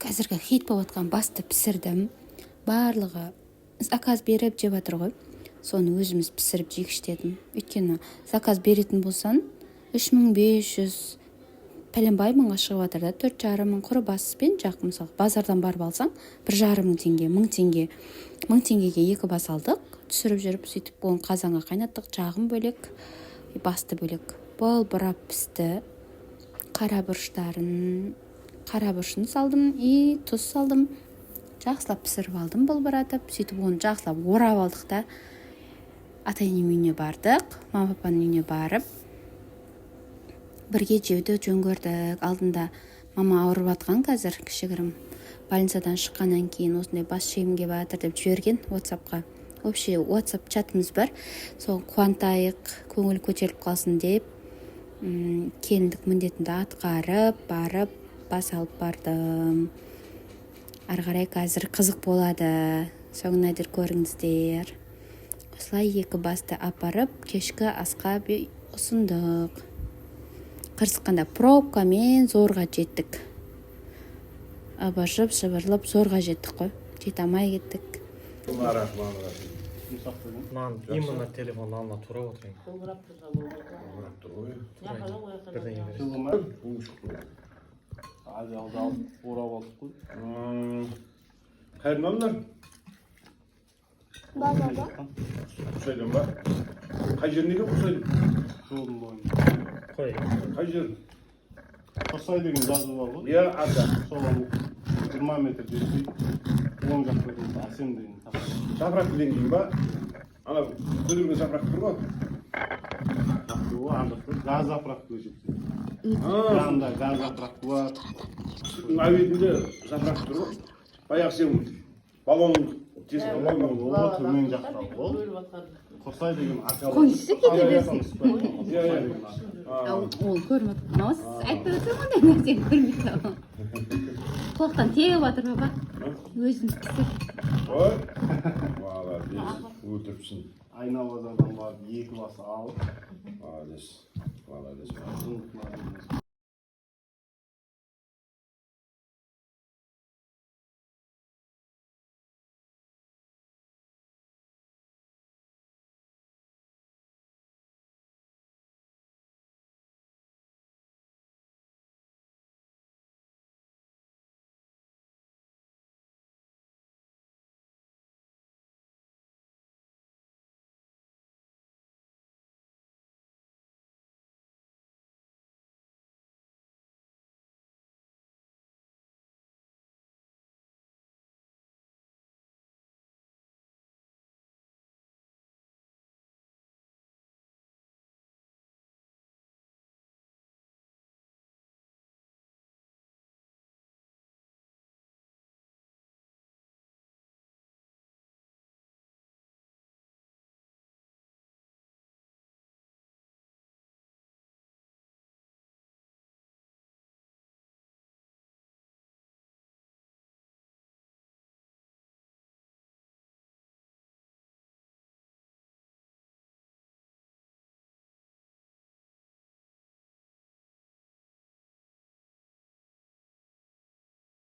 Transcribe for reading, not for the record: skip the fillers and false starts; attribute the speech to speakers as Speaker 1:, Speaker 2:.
Speaker 1: қазіргі хит болып жатқан басты пісірдім. Барлығы заказ беріп жеп жатыр ғой. Соны өзіміз пісіріп жегіштедім. Өйткені заказ беретін болсан 3500 пәленбай мыңға шығып жатыр да, 4,5 мың құры баспен жақ. Мысалы базардан барып алсаң 1,5 мың теңге, 1000 теңге. 1000 теңгеге 2 бас алдық. Түсіріп жүріп сөйтіп оны қазанға қайнаттық. Жағым бөлек, басты бөлек. Бол бұрап пісті. Қара бұрышын салдым, тұз салдым. Жақсылап пісіріп алдым бұл бұратып. Сөйтіп оны жақсылап орап алдық та. Ата-енем үйіне бардық. Мама папаның үйіне барып бірге жеуді жөн көрдік. Алдында мама ауырып жатқан қазір кішігірім. Больницадан шыққаннан кейін осындай бас шегімге батыр деп жіберген WhatsApp-қа. Вообще WhatsApp чатымыз бар. Сол қуантайық, көңіл көтеріліп қалсын деп келіндік міндетімді атқарып, барып, бас алып бардым. Ары қарай қазір қызық болады. Соңына дейін көріңіздер. Осылай 2 басты апарып, кешкі асқа ұсындық. Қырсыққанда пробкамен зорға жеттік. Абажып, шыбырлып, зорға жеттік қой. Жете алмай кеттік.
Speaker 2: Маған именно телефон алына тура отырайын.
Speaker 3: Алды орап алдық қой.
Speaker 4: Қайырын алыңдар?
Speaker 5: Базарда.
Speaker 4: Құсайдың ба? Қай жеріне кеп Құсайдың?
Speaker 3: Жолдың бойында.
Speaker 2: Қой.
Speaker 4: Қай жер?
Speaker 3: Құсай деген жазу бар ғой.
Speaker 4: Иә, ата.
Speaker 3: Соған 20 метр жетпей, оң жақ бетінде әсем деген тапты.
Speaker 4: Жапырақты деңгейін ба? Ана көтерген жапырақты тұр ғой?
Speaker 3: Газ жапырақты жетпей. Жанында газ жапырақты бар.
Speaker 4: Сүттің әуетінде жапырақты тұр ғой? Баяғы сен баллонның тесіп алған ғой?
Speaker 3: Ол төмен жақта ол. Құсай деген акалы.
Speaker 1: Қойсы кете берсін.
Speaker 4: Иә.
Speaker 1: Ол көрмеді. Мынау айтып өтсем ондай нәрсені көрмейді. Құлақтан тегіп жатыр баба. Өзіміз пісір.
Speaker 4: Ой, молодец, өтіріпсің.
Speaker 3: Айналадан барып 2 бас алып.
Speaker 4: Молодец.